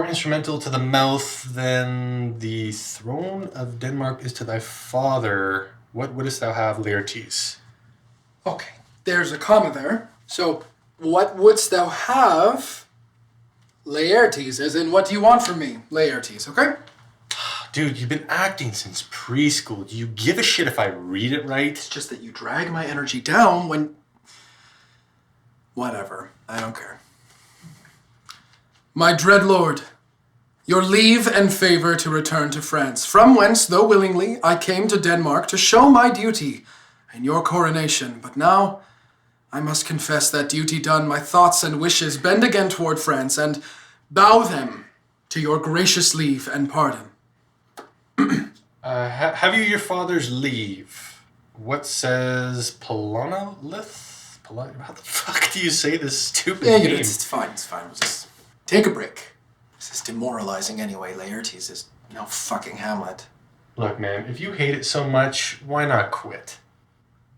instrumental to the mouth than the throne of Denmark is to thy father, what wouldst thou have, Laertes? Okay, there's a comma there. So, what wouldst thou have, Laertes? As in, what do you want from me, Laertes, okay? Dude, you've been acting since preschool. Do you give a shit if I read it right? It's just that you drag my energy down when... Whatever, I don't care. My dread lord, your leave and favour to return to France, from whence, though willingly, I came to Denmark to show my duty in your coronation. But now, I must confess that duty done, my thoughts and wishes bend again toward France, and bow them to your gracious leave and pardon. Have you your father's leave? What says Polonolith? How the fuck do you say this stupid name? It's fine. We'll just take a break. This is demoralizing anyway. Laertes is no fucking Hamlet. Look, man, if you hate it so much, why not quit?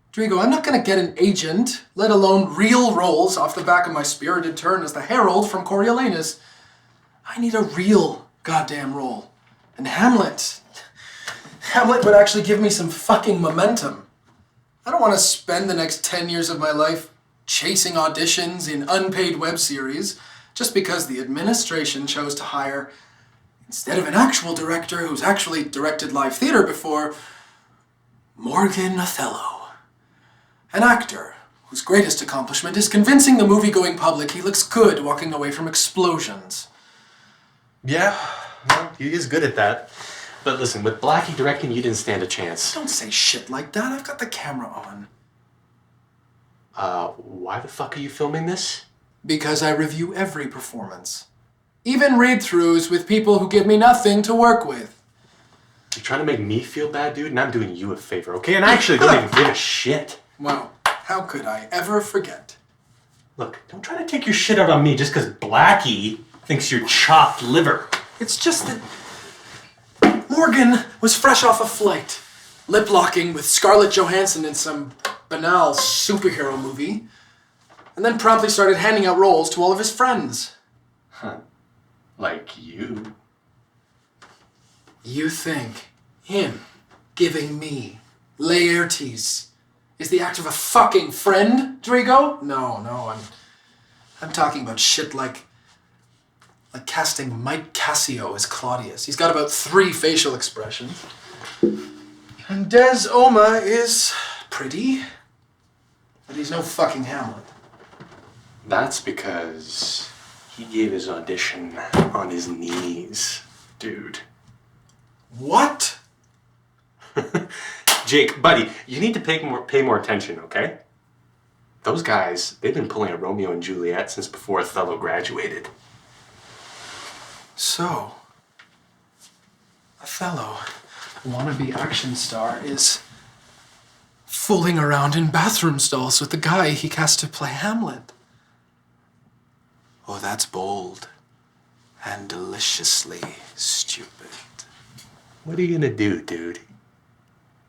Rodrigo, I'm not gonna get an agent, let alone real roles off the back of my spirited turn as the herald from Coriolanus. I need a real goddamn role. And Hamlet would actually give me some fucking momentum. I don't want to spend the next 10 years of my life chasing auditions in unpaid web series just because the administration chose to hire, instead of an actual director who's actually directed live theater before, Morgan Othello. An actor whose greatest accomplishment is convincing the movie-going public he looks good walking away from explosions. Yeah, well, he is good at that. But listen, with Blackie directing, you didn't stand a chance. Don't say shit like that. I've got the camera on. Why the fuck are you filming this? Because I review every performance. Even read-throughs with people who give me nothing to work with. You're trying to make me feel bad, dude, and I'm doing you a favor, okay? And I actually don't even give a shit. Wow, how could I ever forget? Look, don't try to take your shit out on me just because Blackie thinks you're chopped liver. It's just that Morgan was fresh off a flight, lip-locking with Scarlett Johansson in some banal superhero movie, and then promptly started handing out roles to all of his friends. Huh. Like you. You think him giving me Laertes is the act of a fucking friend, Rodrigo? No, I'm talking about shit like casting Mike Cassio as Claudius. He's got about 3 facial expressions. And Des Oma is pretty, but he's no fucking Hamlet. That's because he gave his audition on his knees, dude. What? Jake, buddy, you need to pay more attention, okay? Those guys, they've been pulling a Romeo and Juliet since before Othello graduated. So, Othello, wannabe action star, is fooling around in bathroom stalls with the guy he cast to play Hamlet. Oh, that's bold and deliciously stupid. What are you gonna do, dude?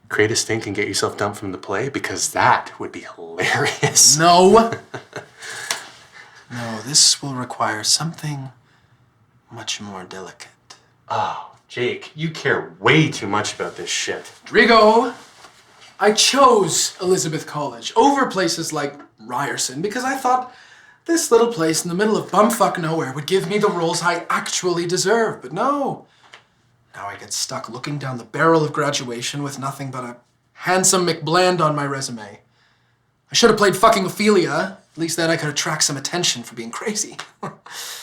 Create a stink and get yourself dumped from the play? Because that would be hilarious. No. No, this will require something much more delicate. Oh, Jake, you care way too much about this shit. Rodrigo, I chose Elizabeth College over places like Ryerson because I thought this little place in the middle of bumfuck nowhere would give me the roles I actually deserve. But no. Now I get stuck looking down the barrel of graduation with nothing but a handsome McBland on my resume. I should have played fucking Ophelia. At least then I could attract some attention for being crazy.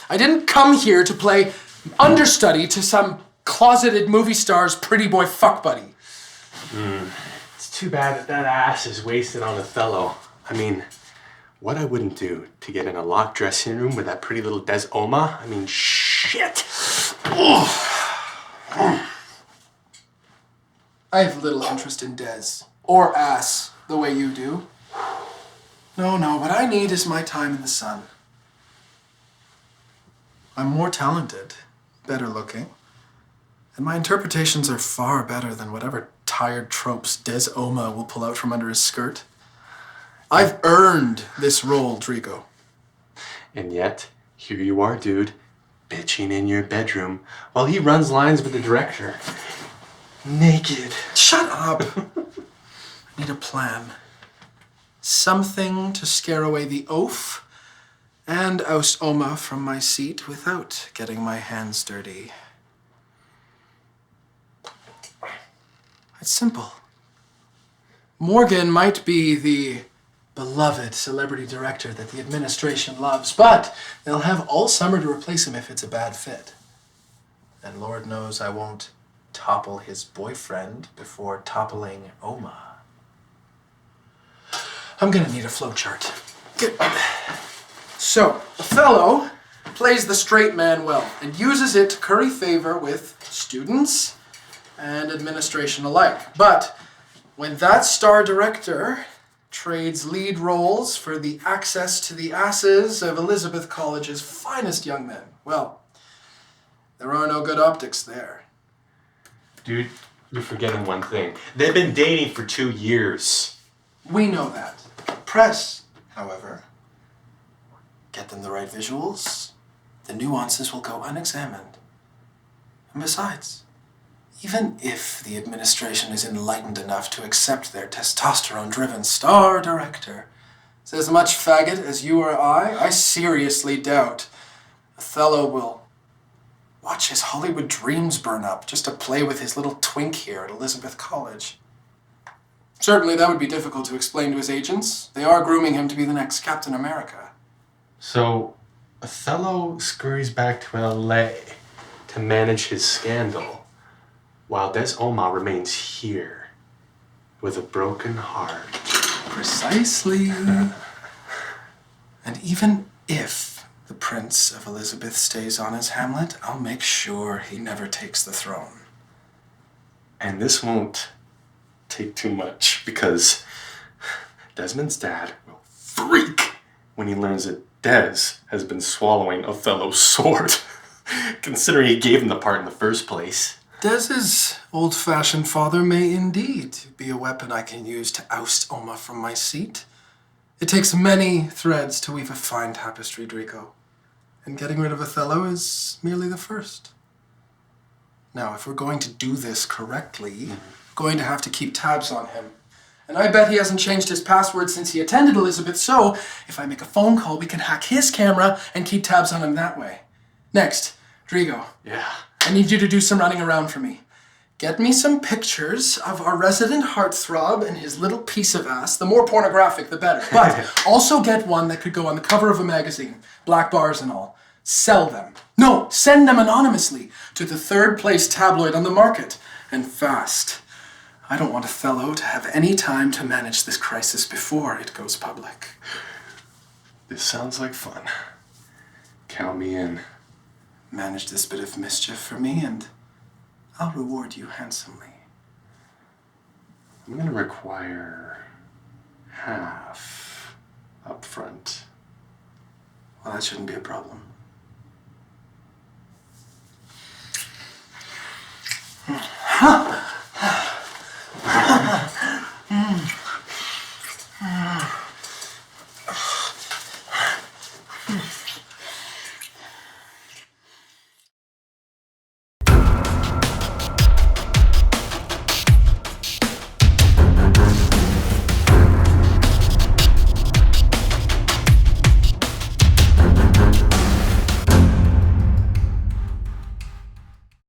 I didn't come here to play understudy to some closeted movie star's pretty boy fuck buddy. It's too bad that ass is wasted on Othello. I mean, what I wouldn't do to get in a locked dressing room with that pretty little Des Oma. I mean, shit. I have little interest in Des. Or ass, the way you do. No, what I need is my time in the sun. I'm more talented, better looking, and my interpretations are far better than whatever tired tropes Des Oma will pull out from under his skirt. I've earned this role, Rodrigo. And yet, here you are, dude, bitching in your bedroom while he runs lines with the director. Naked. Shut up! I need a plan. Something to scare away the oaf and oust Oma from my seat without getting my hands dirty. It's simple. Morgan might be the beloved celebrity director that the administration loves, but they'll have all summer to replace him if it's a bad fit. And Lord knows I won't topple his boyfriend before toppling Oma. I'm gonna need a flowchart. So, Othello plays the straight man well and uses it to curry favor with students and administration alike. But when that star director trades lead roles for the access to the asses of Elizabeth College's finest young men, well, there are no good optics there. Dude, you're forgetting one thing. They've been dating for 2 years. We know that. Press, however, get them the right visuals, the nuances will go unexamined. And besides, even if the administration is enlightened enough to accept their testosterone-driven star director is as much faggot as you or I seriously doubt Othello will watch his Hollywood dreams burn up just to play with his little twink here at Elizabeth College. Certainly that would be difficult to explain to his agents. They are grooming him to be the next Captain America. So, Othello scurries back to LA to manage his scandal, while Des Oma remains here with a broken heart. Precisely. And even if the Prince of Elizabeth stays on as Hamlet, I'll make sure he never takes the throne. And this won't take too much, because Desmond's dad will freak when he learns that Des has been swallowing Othello's sword, considering he gave him the part in the first place. Des's old-fashioned father may indeed be a weapon I can use to oust Oma from my seat. It takes many threads to weave a fine tapestry, Draco, and getting rid of Othello is merely the first. Now, if we're going to do this correctly, we're going to have to keep tabs on him. And I bet he hasn't changed his password since he attended Elizabeth, so if I make a phone call, we can hack his camera and keep tabs on him that way. Next, Rodrigo. Yeah. I need you to do some running around for me. Get me some pictures of our resident heartthrob and his little piece of ass. The more pornographic, the better. But also get one that could go on the cover of a magazine. Black bars and all. Sell them. No, send them anonymously to the third-place tabloid on the market. And fast. I don't want Othello to have any time to manage this crisis before it goes public. This sounds like fun. Count me in. Manage this bit of mischief for me, and I'll reward you handsomely. I'm gonna require half up front. Well, that shouldn't be a problem. Huh!